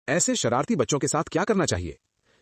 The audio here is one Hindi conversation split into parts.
ऐसे शरारती बच्चों के साथ क्या करना चाहिए।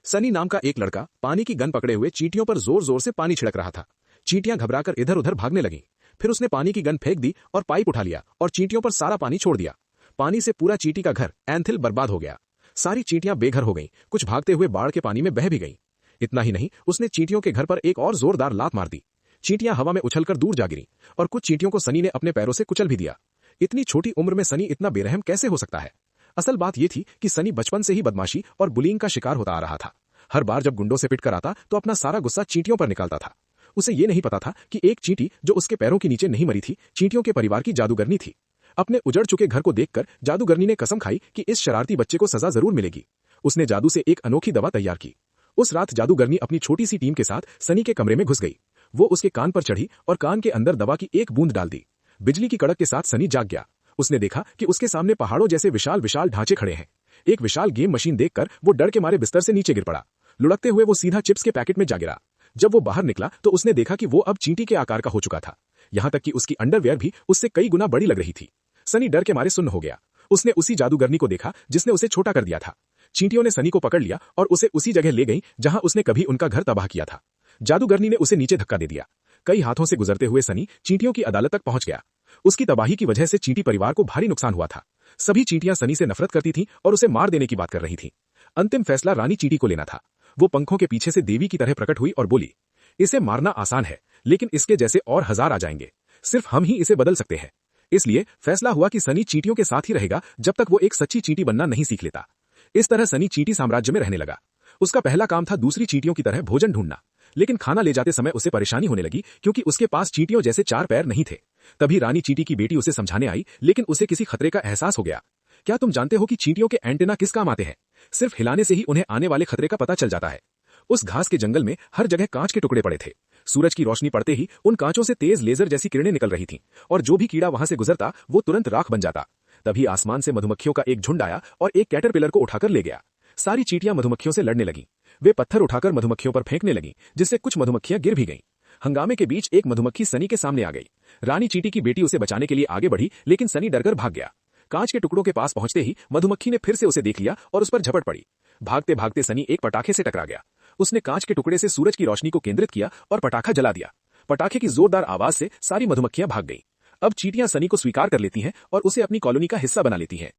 सनी नाम का एक लड़का पानी की गन पकड़े हुए चींटियों पर जोर जोर से पानी छिड़क रहा था। चींटियां घबराकर इधर उधर भागने लगीं। फिर उसने पानी की गन फेंक दी और पाइप उठा लिया और चींटियों पर सारा पानी छोड़ दिया। पानी से पूरा चींटी का घर एंथिल बर्बाद हो गया। सारी चींटियां बेघर हो गईं, कुछ भागते हुए बाढ़ के पानी में बह भी गईं। इतना ही नहीं, उसने चींटियों के घर पर एक और जोरदार लात मार दी। चींटियां हवा में उछलकर दूर जा गिरीं और कुछ चींटियों को सनी ने अपने पैरों से कुचल भी दिया। इतनी छोटी उम्र में सनी इतना बेरहम कैसे हो सकता है। असल बात यह थी कि सनी बचपन से ही बदमाशी और बुलिंग का शिकार होता आ रहा था। हर बार जब गुंडों से पिटकर आता तो अपना सारा गुस्सा चींटियों पर निकालता था। उसे ये नहीं पता था कि एक चींटी जो उसके पैरों के नीचे नहीं मरी थी, चींटियों के परिवार की जादूगरनी थी। अपने उजड़ चुके घर को देखकर जादूगरनी ने कसम खाई कि इस शरारती बच्चे को सजा जरूर मिलेगी। उसने जादू से एक अनोखी दवा तैयार की। उस रात जादूगरनी अपनी छोटी सी टीम के साथ सनी के कमरे में घुस गई। वो उसके कान पर चढ़ी और कान के अंदर दवा की एक बूंद डाल दी। बिजली की कड़क के साथ सनी जाग गया। उसने देखा कि उसके सामने पहाड़ों जैसे विशाल विशाल ढांचे खड़े हैं। एक विशाल गेम मशीन देखकर वो डर के मारे बिस्तर से नीचे गिर पड़ा। लुढ़कते हुए वो सीधा चिप्स के पैकेट में जा गिरा। जब वो बाहर निकला तो उसने देखा कि वो अब चींटी के आकार का हो चुका था। यहाँ तक कि उसकी अंडरवेयर भी उससे कई गुना बड़ी लग रही थी। सनी डर के मारे सुन्न हो गया। उसने उसी जादूगरनी को देखा जिसने उसे छोटा कर दिया था। चींटियों ने सनी को पकड़ लिया और उसे उसी जगह ले गई जहां उसने कभी उनका घर तबाह किया था। जादूगरनी ने उसे नीचे धक्का दे दिया। कई हाथों से गुजरते हुए सनी चींटियों की अदालत तक पहुंच गया। उसकी तबाही की वजह से चींटी परिवार को भारी नुकसान हुआ था। सभी चींटियां सनी से नफरत करती थीं और उसे मार देने की बात कर रही थीं। अंतिम फैसला रानी चींटी को लेना था। वो पंखों के पीछे से देवी की तरह प्रकट हुई और बोली, इसे मारना आसान है, लेकिन इसके जैसे और हजार आ जाएंगे। सिर्फ हम ही इसे बदल सकते हैं। इसलिए फैसला हुआ कि सनी चींटियों के साथ ही रहेगा जब तक वो एक सच्ची चींटी बनना नहीं सीख लेता। इस तरह सनी चींटी साम्राज्य में रहने लगा। उसका पहला काम था दूसरी चींटियों की तरह भोजन ढूंढना, लेकिन खाना ले जाते समय उसे परेशानी होने लगी क्योंकि उसके पास चींटियों जैसे चार पैर नहीं थे। तभी रानी चींटी की बेटी उसे समझाने आई, लेकिन उसे किसी खतरे का एहसास हो गया। क्या तुम जानते हो कि चींटियों के एंटेना किस काम आते हैं? सिर्फ हिलाने से ही उन्हें आने वाले खतरे का पता चल जाता है। उस घास के जंगल में हर जगह कांच के टुकड़े पड़े थे। सूरज की रोशनी पड़ते ही उन कांचों से तेज लेजर जैसी किरणें निकल रही थीं और जो भी कीड़ा वहां से गुजरता वो तुरंत राख बन जाता। तभी आसमान से मधुमक्खियों का एक झुंड आया और एक कैटरपिलर को उठाकर ले गया। सारी चींटियां मधुमक्खियों से लड़ने लगीं। वे पत्थर उठाकर मधुमक्खियों पर फेंकने लगीं, जिससे कुछ मधुमक्खियां गिर भी गईं। हंगामे के बीच एक मधुमक्खी सनी के सामने आ गई। रानी चींटी की बेटी उसे बचाने के लिए आगे बढ़ी, लेकिन सनी डरकर भाग गया। कांच के टुकड़ों के पास पहुंचते ही मधुमक्खी ने फिर से उसे देख लिया और उस पर झपट पड़ी। भागते भागते सनी एक पटाखे से टकरा गया। उसने कांच के टुकड़े से सूरज की रोशनी को केंद्रित किया और पटाखा जला दिया। पटाखे की जोरदार आवाज से सारी मधुमक्खियां भाग गईं। अब चींटियां सनी को स्वीकार कर लेती हैं और उसे अपनी कॉलोनी का हिस्सा बना लेती हैं।